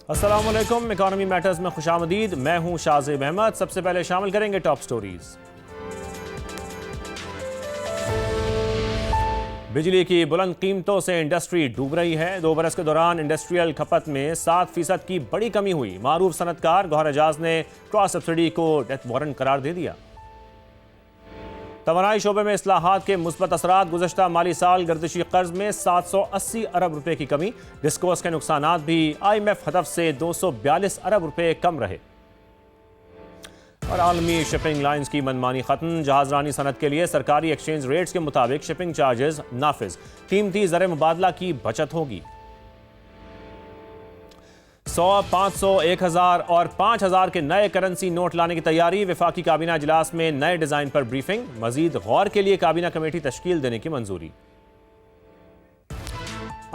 السلام علیکم، economy matters میں خوش آمدید۔ میں ہوں شاہزیب احمد۔ سب سے پہلے شامل کریں گے ٹاپ سٹوریز۔ بجلی کی بلند قیمتوں سے انڈسٹری ڈوب رہی ہے۔ 2 برس کے دوران انڈسٹریل کھپت میں 7% کی بڑی کمی ہوئی۔ معروف صنعت کار گوہر اعجاز نے کراس سبسڈی کو ڈیتھ وارنٹ قرار دے دیا۔ توانائی شعبے میں اصلاحات کے مثبت اثرات۔ گزشتہ مالی سال گردشی قرض میں 780 ارب روپے کی کمی۔ ڈسکوز کے نقصانات بھی IMF ہدف سے 242 ارب روپے کم رہے۔ اور عالمی شپنگ لائنز کی منمانی ختم۔ جہاز رانی صنعت کے لیے سرکاری ایکسچینج ریٹس کے مطابق شپنگ چارجز نافذ۔ قیمتی زر مبادلہ کی بچت ہوگی۔ 100، 500، 1000 اور 5000 کے نئے کرنسی نوٹ لانے کی تیاری۔ وفاقی کابینہ اجلاس میں نئے ڈیزائن پر بریفنگ۔ مزید غور کے لیے کابینہ کمیٹی تشکیل دینے کی منظوری۔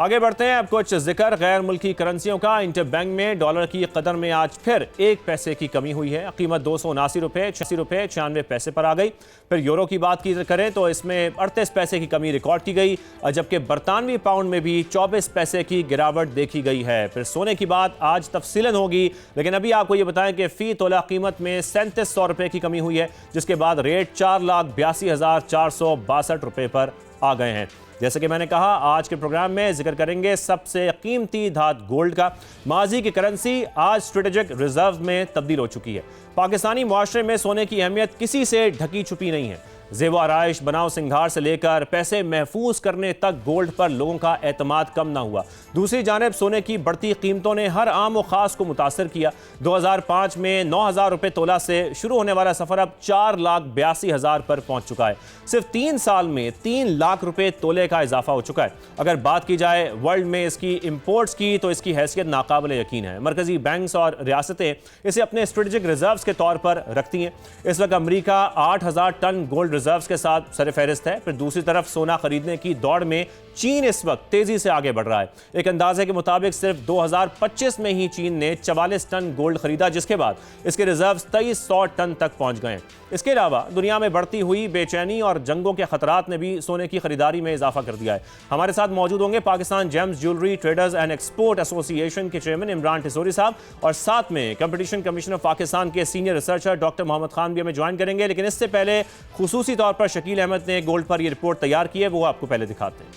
آگے بڑھتے ہیں، اب کچھ ذکر غیر ملکی کرنسیوں کا۔ انٹر بینک میں ڈالر کی قدر میں آج پھر 1 پیسے کی کمی ہوئی ہے۔ قیمت 279 روپے 86 روپے 96 پیسے پر آ گئی۔ پھر یورو کی بات کریں تو اس میں 38 پیسے کی کمی ریکارڈ کی گئی، جبکہ برطانوی پاؤنڈ میں بھی 24 پیسے کی گراوٹ دیکھی گئی ہے۔ پھر سونے کی بات آج تفصیلاً ہوگی، لیکن ابھی آپ کو یہ بتائیں کہ فی تولہ قیمت میں 3700 روپے کی کمی ہوئی ہے، جس کے بعد ریٹ 4,82,462 روپے پر آ گئے ہیں۔ جیسے کہ میں نے کہا، آج کے پروگرام میں ذکر کریں گے سب سے قیمتی دھات گولڈ کا۔ ماضی کی کرنسی آج اسٹریٹجک ریزرو میں تبدیل ہو چکی ہے۔ پاکستانی معاشرے میں سونے کی اہمیت کسی سے ڈھکی چھپی نہیں ہے۔ زیب و آرائش، بناؤ سنگھار سے لے کر پیسے محفوظ کرنے تک گولڈ پر لوگوں کا اعتماد کم نہ ہوا۔ دوسری جانب سونے کی بڑھتی قیمتوں نے ہر عام و خاص کو متاثر کیا۔ 2005 میں 9000 روپے تولہ سے شروع ہونے والا سفر اب 4,82,000 پر پہنچ چکا ہے۔ صرف 3 سال میں 3 لاکھ روپے تولے کا اضافہ ہو چکا ہے۔ اگر بات کی جائے ورلڈ میں اس کی امپورٹس کی تو اس کی حیثیت ناقابل یقین ہے۔ مرکزی بینکس اور ریاستیں اسے اپنے اسٹریٹجک ریزروز کے طور پر رکھتی ہیں۔ اس وقت امریکہ 8000 ٹن گولڈ ریزروز کے ساتھ سر فہرست ہے۔ پھر دوسری طرف سونا خریدنے کی دوڑ میں چین اس وقت تیزی سے آگے بڑھ رہا ہے۔ ایک اندازے کے مطابق صرف 2025 میں ہی چین نے 44 ٹن گولڈ خریدا، جس کے بعد اس کے ریزروز 2300 ٹن تک پہنچ گئے ہیں۔ اس کے علاوہ دنیا میں بڑھتی ہوئی بے چینی اور جنگوں کے خطرات نے بھی سونے کی خریداری میں اضافہ کر دیا ہے۔ ہمارے ساتھ موجود ہوں گے Pakistan James jewellery traders and export ایسوسی ایشن کے چیئرمین عمران ٹھسوری صاحب، اور ساتھ میں کمپٹیشن کمیشن آف پاکستان کے senior researcher doctor Muhammad Khan بھی ہمیں جوائن کریں گے۔ لیکن اس سے پہلے خصوصی طور پر شکیل احمد نے گولڈ پر یہ رپورٹ تیار کی ہے، وہ آپ کو پہلے دکھاتے ہیں۔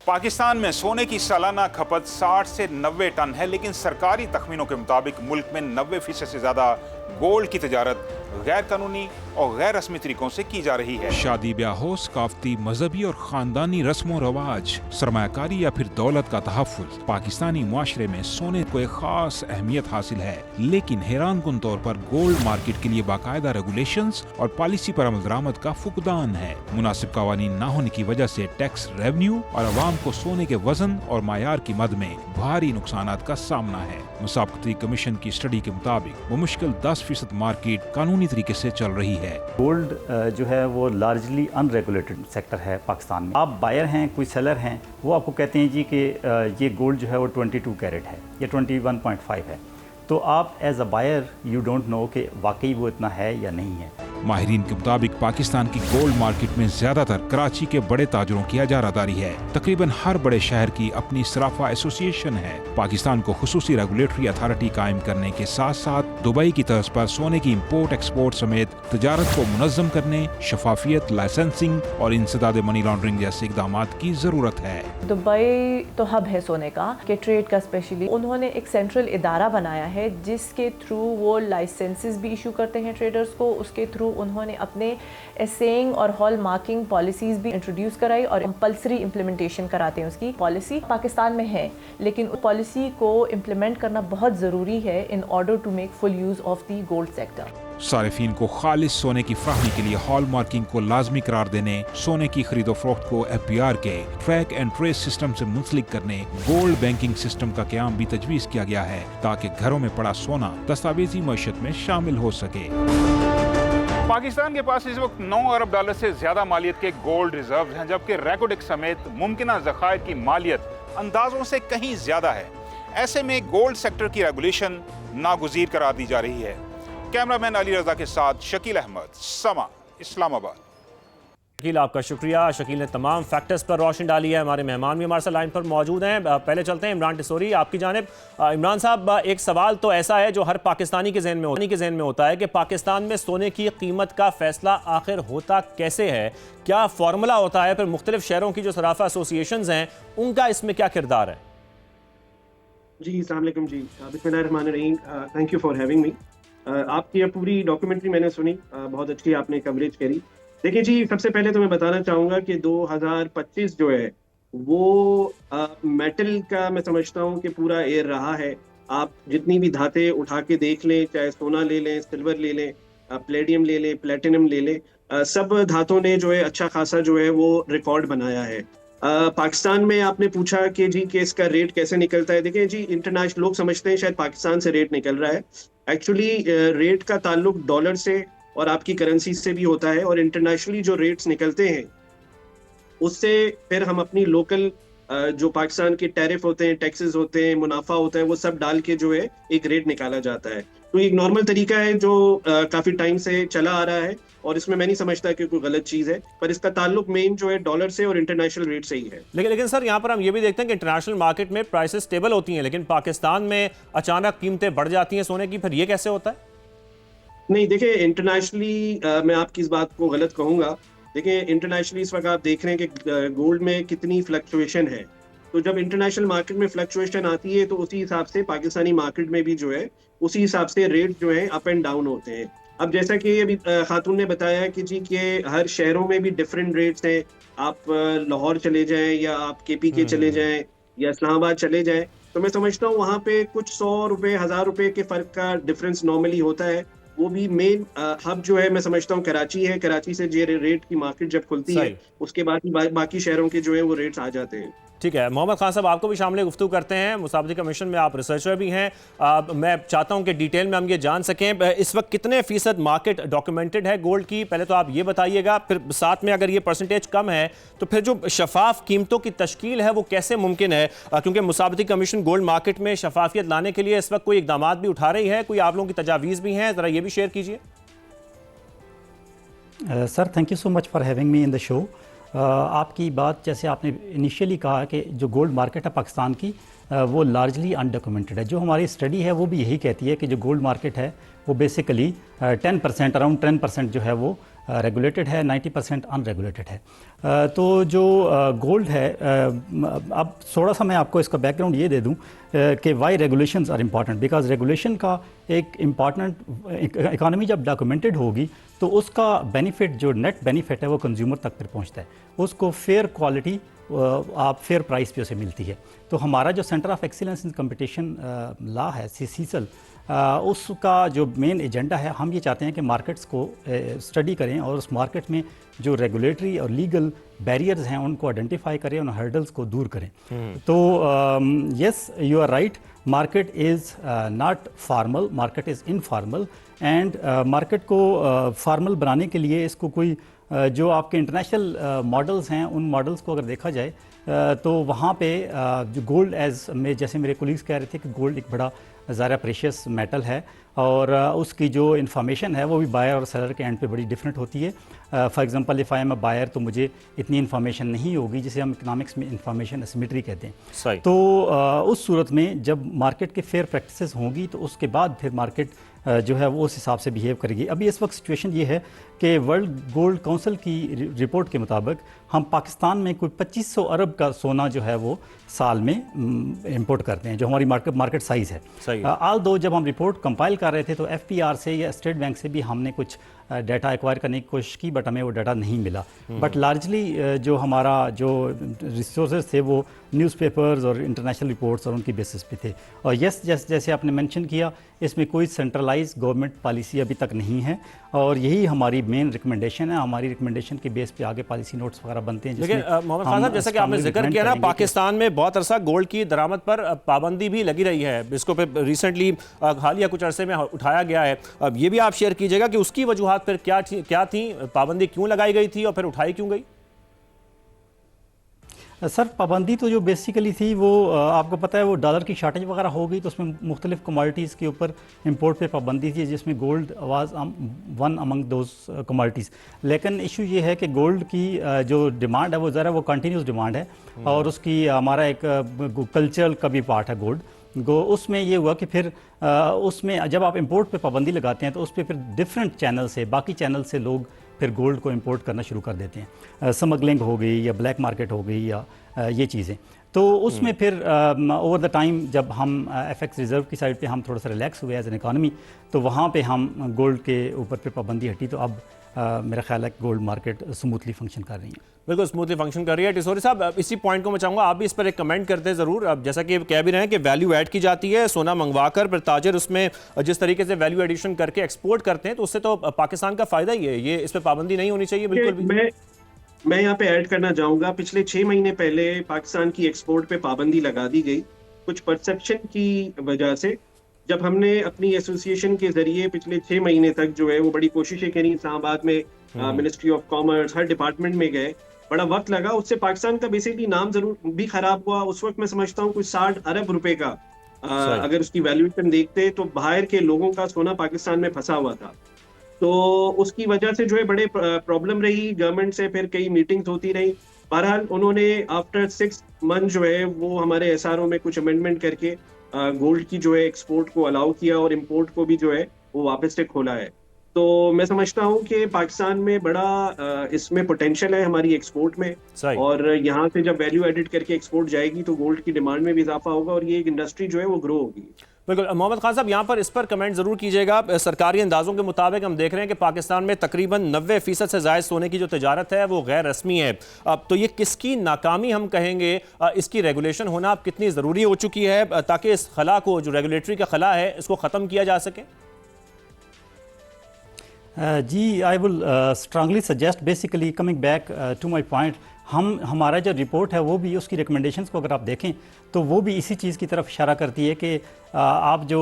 پاکستان میں سونے کی سالانہ کھپت 60 سے 90 ٹن ہے، لیکن سرکاری تخمینوں کے مطابق ملک میں 90% سے زیادہ گولڈ کی تجارت غیر قانونی اور غیر رسمی طریقوں سے کی جا رہی ہے۔ شادی بیاہوں، ثقافتی، مذہبی اور خاندانی رسم و رواج، سرمایہ کاری یا پھر دولت کا تحفظ، پاکستانی معاشرے میں سونے کو ایک خاص اہمیت حاصل ہے، لیکن حیران کن طور پر گولڈ مارکیٹ کے لیے باقاعدہ ریگولیشنز اور پالیسی پر عمل درآمد کا فقدان ہے۔ مناسب قوانین نہ ہونے کی وجہ سے ٹیکس ریونیو اور عوام کو سونے کے وزن اور معیار کی مد میں بھاری نقصانات کا سامنا ہے۔ مسابقتی کمیشن کی اسٹڈی کے مطابق بمشکل 10% مارکیٹ قانونی طریقے سے چل رہی ہے۔ گولڈ جو ہے وہ لارجلی ان ریگولیٹڈ سیکٹر ہے پاکستان میں۔ آپ بائر ہیں، کوئی سیلر ہیں، وہ آپ کو کہتے ہیں جی کہ یہ گولڈ جو ہے وہ 22 کیرٹ ہے یا 21.5 ہے، تو آپ as a buyer you don't know کہ واقعی وہ اتنا ہے یا نہیں ہے۔ ماہرین کے مطابق پاکستان کی گولڈ مارکیٹ میں زیادہ تر کراچی کے بڑے تاجروں کی اجارہ ہے۔ تقریباً ہر بڑے شہر کی اپنی صرافہ ایسوسی ایشن ہے۔ پاکستان کو خصوصی ریگولیٹری اتھارٹی قائم کرنے کے ساتھ ساتھ دبئی کی طرز پر سونے کی امپورٹ ایکسپورٹ سمیت تجارت کو منظم کرنے، شفافیت، لائسنسنگ اور انسداد منی لانڈرنگ جیسے اقدامات کی ضرورت ہے۔ دبئی تو ہب ہے سونے کا کہ ٹریڈ کا اسپیشلی انہوں نے ایک سینٹرل ادارہ بنایا ہے جس کے تھرو وہ لائسنسز بھی ایشو کرتے ہیں ٹریڈرز کو۔ اس کے تھرو انہوں نے اپنے ایسیئنگ اور ہال مارکنگ پالیسیز بھی انٹروڈیوس کرائی اور کمپلسری امپلیمنٹیشن کراتے ہیں۔ اس کی پالیسی پاکستان میں ہے، لیکن پالیسی کو امپلیمنٹ کرنا بہت ضروری ہے in order to make full use of the gold sector. صارفین کو خالص سونے کی فراہمی کے لیے ہال مارکنگ کو لازمی قرار دینے، سونے کی خرید و فروخت کو FBR کے ٹریک اینڈ ٹریس سسٹم سے منسلک کرنے، گولڈ بینکنگ سسٹم کا قیام بھی تجویز کیا گیا ہے تاکہ گھروں میں پڑا سونا دستاویزی معیشت میں شامل ہو سکے۔ پاکستان کے پاس اس وقت 9 ارب ڈالر سے زیادہ مالیت کے گولڈ ریزروز ہیں، جبکہ ریکوڈک سمیت ممکنہ ذخائر کی مالیت اندازوں سے کہیں زیادہ ہے۔ ایسے میں گولڈ سیکٹر کی ریگولیشن ناگزیر قرار دی جا رہی ہے۔ کیمرہ مین علی رضا کے ساتھ شکیل احمد، سما، اسلام آباد۔ शकील, आपका शुक्रिया। शकील ने तमाम फैक्टर्स पर रोशनी डाली है। हमारे मेहमान भी हमारे साथ लाइन पर मौजूद हैं। पहले चलते हैं इमरान टिसोरी आपकी जानिब। इमरान साहब, एक सवाल तो ऐसा है जो हर पाकिस्तानी के जहन में होता है कि पाकिस्तान में सोने की कीमत का फैसला आखिर होता कैसे है, क्या फार्मूला होता है, फिर मुख्तलिफ शहरों की जो सराफा एसोसिएशंस हैं उनका इसमें क्या किरदार है? जी, अस्सलाम वालेकुम जी, बिस्मिल्लाहिर्रहमानिर्रहीम, thank you for having me. आपकी ये पूरी डॉक्यूमेंट्री मैंने सुनी, बहुत अच्छी आपने कवरेज करी। देखिए जी, सबसे पहले तो मैं बताना चाहूँगा कि 2025 जो है वो मेटल का मैं समझता हूँ कि पूरा एयर रहा है। आप जितनी भी धातें उठा के देख लें, चाहे सोना ले लें, सिल्वर ले लें, प्लेडियम ले लें, प्लेटिनम ले लें, सब धातों ने जो है अच्छा खासा जो है वो रिकॉर्ड बनाया है। पाकिस्तान में आपने पूछा कि जी कि इसका रेट कैसे निकलता है। देखिए जी, इंटरनेशनल लोग समझते हैं शायद पाकिस्तान से रेट निकल रहा है। एक्चुअली रेट का ताल्लुक डॉलर से और आपकी करेंसी से भी होता है, और इंटरनेशनली जो रेट्स निकलते हैं उससे फिर हम अपनी लोकल जो पाकिस्तान के टैरिफ होते हैं, टैक्सेस होते हैं, मुनाफा होता है, वो सब डाल के जो है एक रेट निकाला जाता है। तो एक नॉर्मल तरीका है जो काफी टाइम से चला आ रहा है, और इसमें मैं नहीं समझता कि कोई गलत चीज है, पर इसका ताल्लुक मेन जो है डॉलर से और इंटरनेशनल रेट से ही है। लेकिन सर, यहाँ पर हम ये भी देखते हैं कि इंटरनेशनल मार्केट में प्राइसेस स्टेबल होती हैं, लेकिन पाकिस्तान में अचानक कीमतें बढ़ जाती हैं सोने की, फिर ये कैसे होता है? नहीं, देखिए इंटरनेशनली मैं आपकी इस बात को गलत कहूंगा। देखिए इंटरनेशनली इस वक्त आप देख रहे हैं कि गोल्ड में कितनी फ्लक्चुएशन है। तो जब इंटरनेशनल मार्केट में फ्लक्चुएशन आती है तो उसी हिसाब से पाकिस्तानी मार्केट में भी जो है उसी हिसाब से रेट जो है अप एंड डाउन होते हैं। अब जैसा कि अभी खातून ने बताया कि जी के हर शहरों में भी डिफरेंट रेट्स हैं। आप लाहौर चले जाएं या आप KPK चले जाएं या इस्लामाबाद चले जाएं, तो मैं समझता हूँ वहाँ पे कुछ 100 रुपए 1000 रुपए के फर्क का डिफरेंस नॉर्मली होता है। वो भी मेन हब जो है मैं समझता हूँ कराची है। कराची से जे रेट की मार्केट जब खुलती है उसके बाद बाकी शहरों के जो है वो रेट्स आ जाते हैं। ठीक है, मोहम्मद खान साहब आपको भी शामिल गुफ्तगू करते हैं। मुसाबती कमीशन में आप रिसर्चर भी हैं। मैं चाहता हूं कि डिटेल में हम ये जान सकें इस वक्त कितने फीसद मार्केट डॉक्यूमेंटेड है गोल्ड की, पहले तो आप ये बताइएगा, फिर साथ में अगर ये परसेंटेज कम है तो फिर जो शफाफ कीमतों की तश्कील है वो कैसे मुमकिन है, क्योंकि मुसाबती कमीशन गोल्ड मार्केट में शफाफियत लाने के लिए इस वक्त कोई इकदाम भी उठा रही है, कोई आप लोगों की तजावीज़ भी हैं, ज़रा ये भी शेयर कीजिए। Sir, thank you so much for having me in the show. आपकी बात, जैसे आपने इनिशियली कहा कि जो गोल्ड मार्केट है पाकिस्तान की वो लार्जली अनडॉक्यूमेंटेड है। जो हमारी स्टडी है वो भी यही कहती है कि जो गोल्ड मार्केट है वो बेसिकली 10% अराउंड 10% जो है वो रेगुलेटेड है, 90% अनरेगुलेटेड है। तो जो गोल्ड है, अब थोड़ा सा मैं आपको इसका बैकग्राउंड ये दे दूं कि why regulations are important. Because regulation का एक इम्पॉर्टेंट, इकॉनमी जब डॉक्यूमेंटेड होगी तो उसका बेनिफिट, जो नेट बेनिफिट है वो कंज्यूमर तक फिर पहुंचता है, उसको फेयर क्वालिटी आप फेयर प्राइस पे उसे मिलती है। तो हमारा जो centre of excellence in competition law है, सीसल, उसका जो मेन एजेंडा है, हम ये चाहते हैं कि मार्केट्स को स्टडी करें और उस मार्केट में जो रेगुलेटरी और लीगल बैरियर्स हैं उनको आइडेंटिफाई करें, उन हर्डल्स को दूर करें। तो yes, you are right, market is not formal, market is informal. And market को फॉर्मल बनाने के लिए इसको कोई जो आपके इंटरनेशनल मॉडल्स हैं उन मॉडल्स को अगर देखा जाए तो वहाँ पे जो गोल्ड एज में, जैसे मेरे कोलीग्स कह रहे थे कि गोल्ड एक बड़ा ज़्यादा प्रेशियस मेटल है और उसकी जो इन्फॉर्मेशन है वो भी बायर और सेलर के एंड पे बड़ी डिफरेंट होती है। For example if I am a buyer तो मुझे इतनी इन्फॉर्मेशन नहीं होगी, जिसे हम इकोनॉमिक्स में इन्फॉर्मेशन एसिमेट्री कहते हैं। तो उस सूरत में जब मार्केट के फेयर प्रैक्टिसेस होंगी तो उसके बाद फिर मार्केट जो है वो उस हिसाब से बिहेव करेगी। अभी इस वक्त सिचुएशन ये है कि वर्ल्ड गोल्ड काउंसिल की रिपोर्ट के मुताबिक हम पाकिस्तान में कोई 2500 अरब का सोना जो है वो साल में इंपोर्ट करते हैं, जो हमारी मार्केट साइज़ है। आल दो जब हम रिपोर्ट कंपाइल कर रहे थे तो FPR से या स्टेट बैंक से भी हमने कुछ डाटा एक्वायर करने की कोशिश की, बट हमें वो डाटा नहीं मिला। बट लार्जली जो हमारा जो रिसोर्सेज थे वो न्यूज़पेपर्स और इंटरनेशनल रिपोर्ट्स और उनकी बेसिस पे थे। और यस, जैसे आपने मेंशन किया, इसमें कोई सेंट्रलाइज गवर्नमेंट पॉलिसी अभी तक नहीं है और यही हमारी मेन रिकमेंडेशन है। हमारी रिकमेंडेशन के बेस पे आगे पॉलिसी नोट्स वगैरह बनते हैं। लेकिन मोहम्मद खान साहब, जैसा कि आपने जिक्र किया ना, पाकिस्तान में बहुत अरसा गोल्ड की दरामद पर पाबंदी भी लगी रही है, इसको फिर रिसेंटली हालिया कुछ अरसे में उठाया गया है। अब ये भी आप शेयर कीजिएगा कि उसकी वजूहात फिर क्या थी, पाबंदी क्यों लगाई गई थी और फिर उठाई क्यों गई? سر پابندی تو جو بیسیکلی تھی وہ آپ کو پتہ ہے وہ ڈالر کی شارٹیج وغیرہ ہو گئی تو اس میں مختلف کموڈٹیز کے اوپر امپورٹ پہ پابندی تھی جس میں gold was one among those commodities. لیکن ایشو یہ ہے کہ گولڈ کی جو ڈیمانڈ ہے وہ ذرا وہ کنٹینیوس ڈیمانڈ ہے اور اس کی ہمارا ایک کلچرل کا بھی پارٹ ہے گولڈ. اس میں یہ ہوا کہ پھر اس میں جب آپ امپورٹ پہ پابندی لگاتے ہیں تو اس پہ پھر ڈفرینٹ چینل سے باقی چینل سے لوگ پھر گولڈ کو امپورٹ کرنا شروع کر دیتے ہیں. سمگلنگ ہو گئی یا بلیک مارکیٹ ہو گئی یا یہ چیزیں. تو اس میں پھر اوور دا ٹائم جب ہم ایف ایکس ریزرو کی سائڈ پہ ہم تھوڑا سا ریلیکس ہوئے ایز این اکانومی تو وہاں پہ ہم گولڈ کے اوپر پہ پابندی ہٹی تو اب میرا خیال ہے کہ گولڈ مارکیٹ اسموتھلی فنکشن کر رہی ہے. بالکل اسموتھلی فنکشن کر رہی ہے. ٹسوری صاحب اسی پوائنٹ کو میں چاہوں گا آپ بھی اس پر ایک کمنٹ کرتے ہیں ضرور. اب جیسا کہ کہہ بھی رہے ہیں کہ ویلیو ایڈ کی جاتی ہے سونا منگوا کر پھر تاجر اس میں جس طریقے سے ویلیو ایڈیشن کر کے ایکسپورٹ کرتے ہیں تو اس سے تو پاکستان کا فائدہ ہی ہے. یہ اس پہ پابندی نہیں ہونی چاہیے بالکل بھی. میں یہاں پہ ایڈ کرنا چاہوں گا پچھلے 6 مہینے پہلے پاکستان کی ایکسپورٹ پہ پابندی لگا دی گئی کچھ پرسپشن کی وجہ سے. جب ہم نے اپنی ایسوسیشن کے ذریعے پچھلے 6 مہینے تک جو ہے وہ بڑی کوششیں کری اسلام آباد میں ministry of commerce Hare department میں گئے بڑا وقت لگا. اس سے پاکستان کا بیسیکلی نام ضرور بھی خراب ہوا. اس وقت میں سمجھتا ہوں کچھ 60 ارب روپے کا اگر اس کی ویلیویشن دیکھتے تو باہر کے لوگوں کا سونا پاکستان میں پھنسا ہوا تھا. تو اس کی وجہ سے جو ہے بڑے پرابلم رہی. گورنمنٹ سے پھر کئی میٹنگز ہوتی رہی. بہرحال انہوں نے آفٹر 6 منتھ جو ہے وہ ہمارے ایس آر او میں کچھ امینڈمنٹ کر کے گولڈ کی جو ہے ایکسپورٹ کو الاؤ کیا اور امپورٹ کو بھی جو ہے وہ واپس سے کھولا ہے. تو میں سمجھتا ہوں کہ پاکستان میں بڑا اس میں پوٹینشیل ہے ہماری ایکسپورٹ میں اور یہاں سے جب ویلیو ایڈٹ کر کے ایکسپورٹ جائے گی تو گولڈ کی ڈیمانڈ میں بھی اضافہ ہوگا اور یہ ایک انڈسٹری جو ہے وہ گرو ہوگی. بالکل. محمد خان صاحب یہاں پر اس پر کمنٹ ضرور کیجیے گا. سرکاری اندازوں کے مطابق ہم دیکھ رہے ہیں کہ پاکستان میں تقریباً 90% سے زائد سونے کی جو تجارت ہے وہ غیر رسمی ہے. اب تو یہ کس کی ناکامی ہم کہیں گے؟ اس کی ریگولیشن ہونا اب کتنی ضروری ہو چکی ہے تاکہ اس خلا کو جو ریگولیٹری کا خلا ہے اس کو ختم کیا جا سکے؟ جی I will strongly suggest basically coming back to my point ہمارا جو رپورٹ ہے وہ بھی اس کی ریکمنڈیشنز کو اگر آپ دیکھیں تو وہ بھی اسی چیز کی طرف اشارہ کرتی ہے کہ آپ جو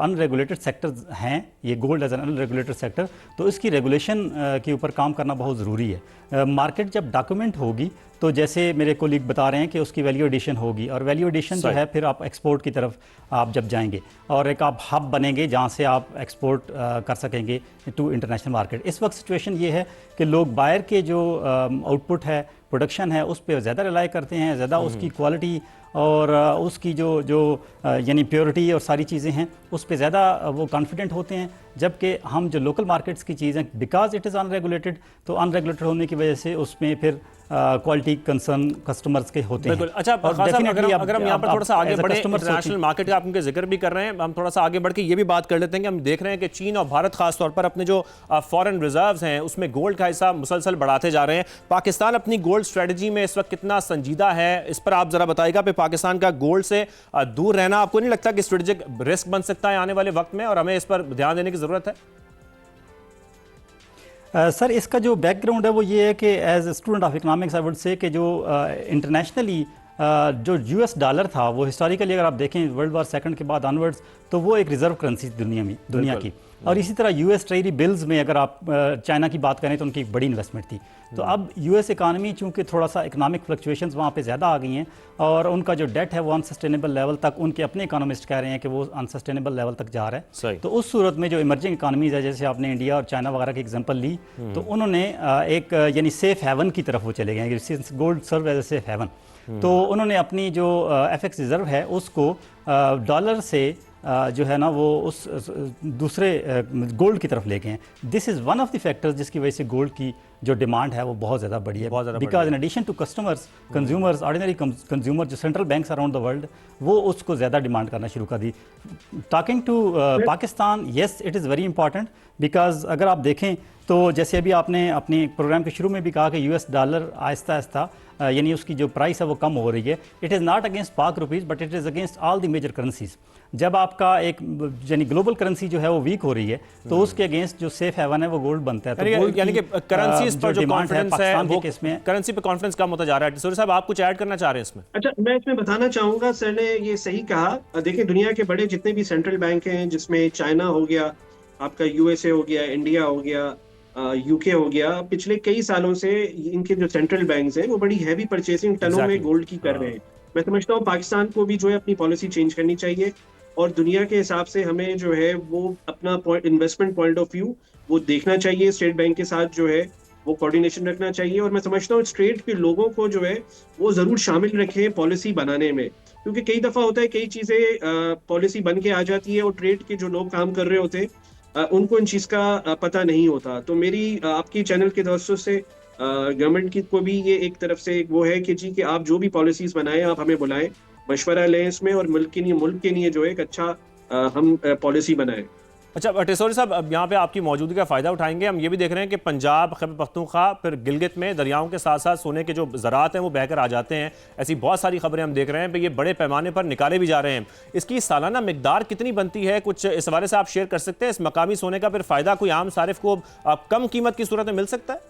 ان ریگولیٹڈ سیکٹرز ہیں یہ gold as an in regulated sector تو اس کی ریگولیشن کے اوپر کام کرنا بہت ضروری ہے. مارکیٹ جب ڈاکومنٹ ہوگی تو جیسے میرے کولیگ بتا رہے ہیں کہ اس کی ویلیو ایڈیشن ہوگی اور ویلیو ایڈیشن جو ہے پھر آپ ایکسپورٹ کی طرف آپ جب جائیں گے اور ایک آپ ہب بنیں گے جہاں سے آپ ایکسپورٹ کر سکیں گے ٹو انٹرنیشنل مارکیٹ. اس وقت سچویشن یہ ہے کہ لوگ بائر کے جو آؤٹ پٹ ہے پروڈکشن ہے اس پہ زیادہ ریلائی کرتے ہیں, زیادہ اس کی کوالٹی اور اس کی جو یعنی پیورٹی اور ساری چیزیں ہیں اس پہ زیادہ وہ کانفیڈنٹ ہوتے ہیں, جبکہ ہم جو لوکل مارکیٹس کی چیزیں because it is in regulated تو ان ریگولیٹڈ ہونے کی وجہ سے اس میں پھر کوالٹی کنسرن کسٹمرز کے ہوتے ہیں. بالکل. اچھا خان صاحب اگر ہم یہاں پر تھوڑا سا آگے بڑھیں انٹرنیشنل مارکیٹ کا آپ ان کے ذکر بھی کر رہے ہیں, ہم تھوڑا سا آگے بڑھ کے یہ بھی بات کر لیتے ہیں کہ ہم دیکھ رہے ہیں کہ چین اور بھارت خاص طور پر اپنے جو فارن ریزروز ہیں اس میں گولڈ کا حصہ مسلسل بڑھاتے جا رہے ہیں. پاکستان اپنی گولڈ اسٹریٹجی میں اس وقت کتنا سنجیدہ ہے اس پر آپ ذرا بتائیے گا. پہ پاکستان کا گولڈ سے دور رہنا آپ کو نہیں لگتا کہ اسٹریٹجک رسک بن سکتا ہے آنے والے وقت میں اور ہمیں اس پر دھیان دینے کی ضرورت ہے؟ سر اس کا جو بیک گراؤنڈ ہے وہ یہ ہے کہ as a student of economics I would say کہ جو انٹرنیشنلی جو یو ایس ڈالر تھا وہ ہسٹوریکلی اگر آپ دیکھیں ورلڈ وار سیکنڈ کے بعد آنورڈز تو وہ ایک ریزرو کرنسی دنیا کی. اور اسی طرح یو ایس ٹریری بلز میں اگر آپ چائنا کی بات کریں تو ان کی ایک بڑی انویسٹمنٹ تھی. تو اب یو ایس اکانومی چونکہ تھوڑا سا اکنامک فلکچویشنز وہاں پہ زیادہ آ گئی ہیں اور ان کا جو ڈیٹ ہے وہ انسسٹینیبل لیول تک ان کے اپنے اکانومسٹ کہہ رہے ہیں کہ وہ انسسٹینیبل لیول تک جا رہا ہے. تو اس صورت میں جو ایمرجنگ اکانومیز ہے جیسے آپ نے انڈیا اور چائنا وغیرہ کی ایگزامپل لی تو انہوں نے ایک یعنی سیف ہیون کی طرف وہ چلے گئے. Gold serve as a safe haven تو انہوں نے اپنی جو ایف ایکس ریزرو ہے اس کو ڈالر سے جو ہے نا وہ اس دوسرے گولڈ کی طرف لے گئے ہیں. This is one of the factors جس کی وجہ سے گولڈ کی جو ڈیمانڈ ہے وہ بہت زیادہ بڑی ہے. Because in addition to customers consumers ordinary consumer جو central banks around the world وہ اس کو زیادہ ڈیمانڈ کرنا شروع کر دی. Talking to Pakistan yes it is very important because اگر آپ دیکھیں تو جیسے ابھی آپ نے اپنے پروگرام کے شروع میں بھی کہا کہ یو ایس ڈالر آہستہ آہستہ یعنی اس کی جو پرائس ہے وہ کم ہو رہی ہے. It is not against Pak rupees but it is against all the major currencies. جب آپ کا ایک یعنی گلوبل کرنسی جو ہے وہ ویک ہو رہی ہے تو اس کے اگینسٹ جو سیف ہیون ہے وہ گولڈ بنتا ہے. یعنی کہ کرنسیز پر جو کانفیڈنس ہے وہ کرنسی پہ کانفیڈنس کم ہوتا جا رہا ہے. ٹسوری صاحب آپ کچھ ایڈ کرنا چاہ رہے ہیں اس میں؟ اچھا میں اس میں بتانا چاہوں گا سر نے یہ صحیح کہا. دیکھیں دنیا کے بڑے جتنے بھی سینٹرل بینک ہیں جس میں چائنا ہو گیا, آپ کا یو ایس اے ہو گیا, انڈیا ہو گیا, यूके हो गया, पिछले कई सालों से इनके जो सेंट्रल बैंक्स हैं वो बड़ी हैवी परचेसिंग टनों में गोल्ड की कर रहे हैं। मैं समझता हूँ पाकिस्तान को भी जो है अपनी पॉलिसी चेंज करनी चाहिए और दुनिया के हिसाब से हमें जो है वो अपना इन्वेस्टमेंट पॉइंट ऑफ व्यू वो देखना चाहिए, स्टेट बैंक के साथ जो है वो कोऑर्डिनेशन रखना चाहिए। और मैं समझता हूँ स्टेट के लोगों को जो है वो जरूर शामिल रखें पॉलिसी बनाने में, क्योंकि कई दफा होता है कई चीजें पॉलिसी बन के आ जाती है और ट्रेड के जो लोग काम कर रहे होते हैं उनको इन चीज का पता नहीं होता। तो मेरी आपकी चैनल के दोस्तों से गवर्नमेंट की को भी ये एक तरफ से एक वो है कि जी कि आप जो भी पॉलिसीज बनाएं आप हमें बुलाएं, मशवरा लें इसमें और मुल्क के लिए जो एक अच्छा हम पॉलिसी बनाएं। अच्छा टेसोरी साहब, अब यहाँ पे आपकी मौजूदगी का फ़ायदा उठाएंगे। हम ये भी देख रहे हैं कि पंजाब, खैबर पख्तूनख्वा, फिर गिलगित में दरियाओं के साथ साथ सोने के जो ज़रात हैं वो बहकर आ जाते हैं। ऐसी बहुत सारी खबरें हम देख रहे हैं कि ये बड़े पैमाने पर निकाले भी जा रहे हैं। इसकी सालाना मिकदार कितनी बनती है, कुछ इस हवाले से आप शेयर कर सकते हैं? इस मकामी सोने का फिर फ़ायदा कोई आम सारिफ को कम कीमत की सूरत में मिल सकता है?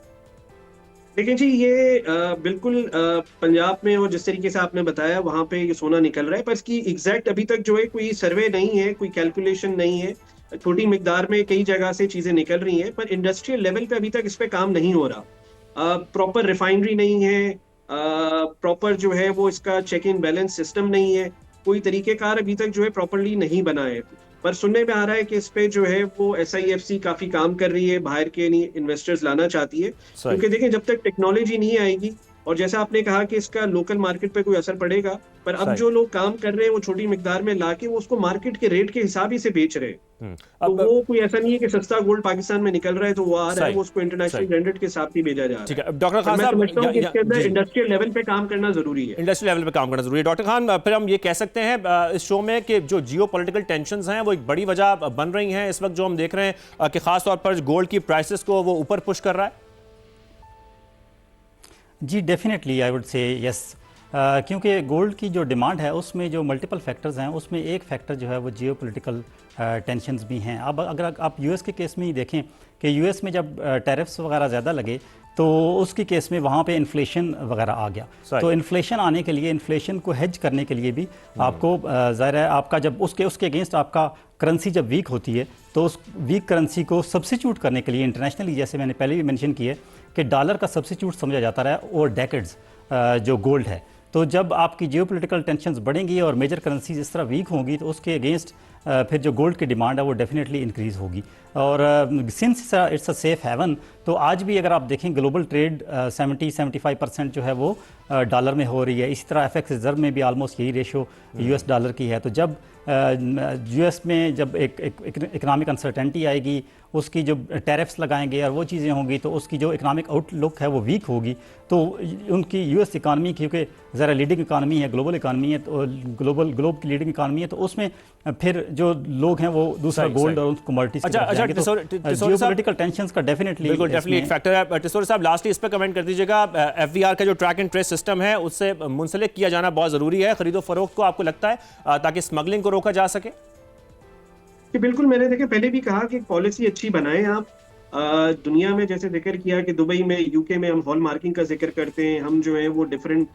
देखिए जी, ये बिल्कुल पंजाब में और जिस तरीके से आपने बताया वहाँ पे ये सोना निकल रहा है, पर इसकी एग्जैक्ट अभी तक जो है कोई सर्वे नहीं है, कोई कैलकुलेशन नहीं है। छोटी मिकदार में कई जगह से चीजें निकल रही हैं, पर इंडस्ट्रियल लेवल पे अभी तक इस पे काम नहीं हो रहा। प्रॉपर रिफाइनरी नहीं है, प्रॉपर जो है वो इसका चेक इन बैलेंस सिस्टम नहीं है, कोई तरीकेकार अभी तक जो है प्रॉपरली नहीं बना है। पर सुनने में आ रहा है कि इस पे जो है वो SIFC काफी काम कर रही है, बाहर के इन्वेस्टर्स लाना चाहती है, क्योंकि देखें जब तक टेक्नोलॉजी नहीं आएगी और जैसा आपने कहा कि इसका लोकल मार्केट पे कोई असर पड़ेगा, पर अब जो लोग काम कर रहे हैं वो छोटी मिकदार में लाके वो उसको मार्केट के रेट के हिसाब ही से बेच रहे हैं। तो वो कोई ऐसा नहीं है कि सस्ता गोल्ड पाकिस्तान में निकल रहा है तो वो आ रहा है, वो उसको इंटरनेशनल ब्रांडेड के साथ ही भेजा जा रहा है। ठीक है डॉक्टर खान मैं साहब, समझता हूं कि इसके अंदर इंडस्ट्रियल लेवल पे काम करना जरूरी है। इंडस्ट्रियल लेवल पे काम करना जरूरी है। डॉक्टर खान, फिर हम ये कह सकते हैं इस शो में कि जो जियो पॉलिटिकल टेंशंस हैं वो एक बड़ी वजह बन रही हैं इस वक्त, जो हम देख रहे हैं कि खास तौर पर गोल्ड की प्राइसेस को वो ऊपर पुश कर रहा है? जी definitely I would say yes, क्योंकि गोल्ड की जो डिमांड है उसमें जो मल्टीपल फैक्टर्स हैं उसमें एक फैक्टर जो है वो जियो पोलिटिकल टेंशन्स भी हैं। अब अगर आप US के केस में ही देखें कि US में जब टैरिफ्स वगैरह ज़्यादा लगे तो उसकी केस में वहाँ पे इन्फ्लेशन वगैरह आ गया। तो इन्फ्लेशन आने के लिए, इन्फ्लेशन को हेज करने के लिए भी आपको ज़ाहिर है आपका जब उसके अगेंस्ट आपका करेंसी जब वीक होती है तो उस वीक करेंसी को सब्सिट्यूट करने के लिए इंटरनेशनली, जैसे मैंने पहले भी मेंशन किया कि डॉलर का सब्सिट्यूट समझा जाता रहा ओवर डेकेड्स जो गोल्ड है। तो जब आपकी जियोपॉलिटिकल टेंशन्स बढ़ेंगी और मेजर करेंसीज इस तरह वीक होंगी तो उसके अगेंस्ट फिर जो गोल्ड की डिमांड है वो डेफिनेटली इंक्रीज़ होगी। और since it's a safe haven, तो आज भी अगर आप देखें ग्लोबल ट्रेड 70-75% जो है वो डॉलर में हो रही है। इसी तरह FX रिजर्व में भी आलमोस्ट यही रेशो US डॉलर की है। तो जब US में जब एक इकनॉमिक अनसर्टेनिटी आएगी, उसकी जो टैरिफ्स लगाएंगे और वो चीज़ें होंगी तो उसकी जो इकनॉमिक आउटलुक है वो वीक होगी। तो उनकी US इकानमी, क्योंकि ज़रा लीडिंग इकानमी है, ग्लोबल इकानमी है, तो ग्लोब की लीडिंग इकानमी है, तो उसमें फिर जो लोग हैं वो दूसरा गोल्ड और कमोडिटीज जियोपॉलिटिकल टेंशंस का डेफिनेटली एक फैक्टर है। टेसोरी साहब, लास्टली इस पर कमेंट कर दीजिएगा, FVR का जो ट्रैक एंड ट्रेस सिस्टम है उससे मुंसलिक किया जाना बहुत ज़रूरी है खरीदो फरोख्त को, आपको लगता है, ताकि स्मगलिंग को रोका जा सके? कि बिल्कुल, मैंने देखिए पहले भी कहा कि पॉलिसी अच्छी बनाएं आप। दुनिया में जैसे जिक्र किया कि दुबई में, UK में हम हॉल मार्किंग का जिक्र करते हैं, हम जो है वो डिफरेंट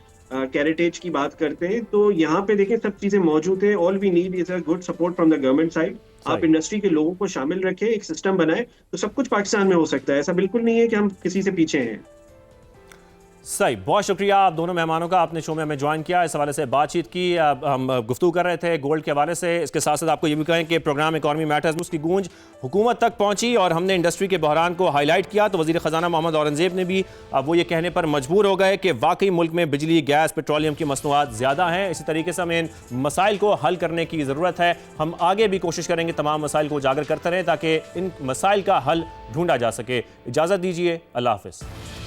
कैरेटेज की बात करते हैं, तो यहाँ पे देखें सब चीजें मौजूद है। All we need is a good support from the government side. आप इंडस्ट्री के लोगों को शामिल रखें, एक सिस्टम बनाए तो सब कुछ पाकिस्तान में हो सकता है। ऐसा बिल्कुल नहीं है कि हम किसी से पीछे हैं। सही, बहुत शुक्रिया आप दोनों मेहमानों का, आपने शो में हमें ज्वाइन किया, इस हवाले से बातचीत की। हम गुफ्तगू कर रहे थे गोल्ड के हवाले से। इसके साथ साथ आपको ये भी कहें कि प्रोग्राम इकॉनमी मैटर्स में उसकी गूंज हुकूमत तक पहुंची और हमने इंडस्ट्री के बहरान को हाईलाइट किया तो वज़ीर ख़जाना मोहम्मद औरंगज़ेब ने भी वो ये कहने पर मजबूर हो गए कि वाकई मुल्क में बिजली, गैस, पेट्रोलियम की मसनूआत ज़्यादा हैं। इसी तरीके से हमें इन मसाइल को हल करने की ज़रूरत है। हम आगे भी कोशिश करेंगे तमाम मसाइल को उजागर करते रहें ताकि इन मसाइल का हल ढूंढा जा सके। इजाज़त दीजिए, अल्लाह हाफ़िज़।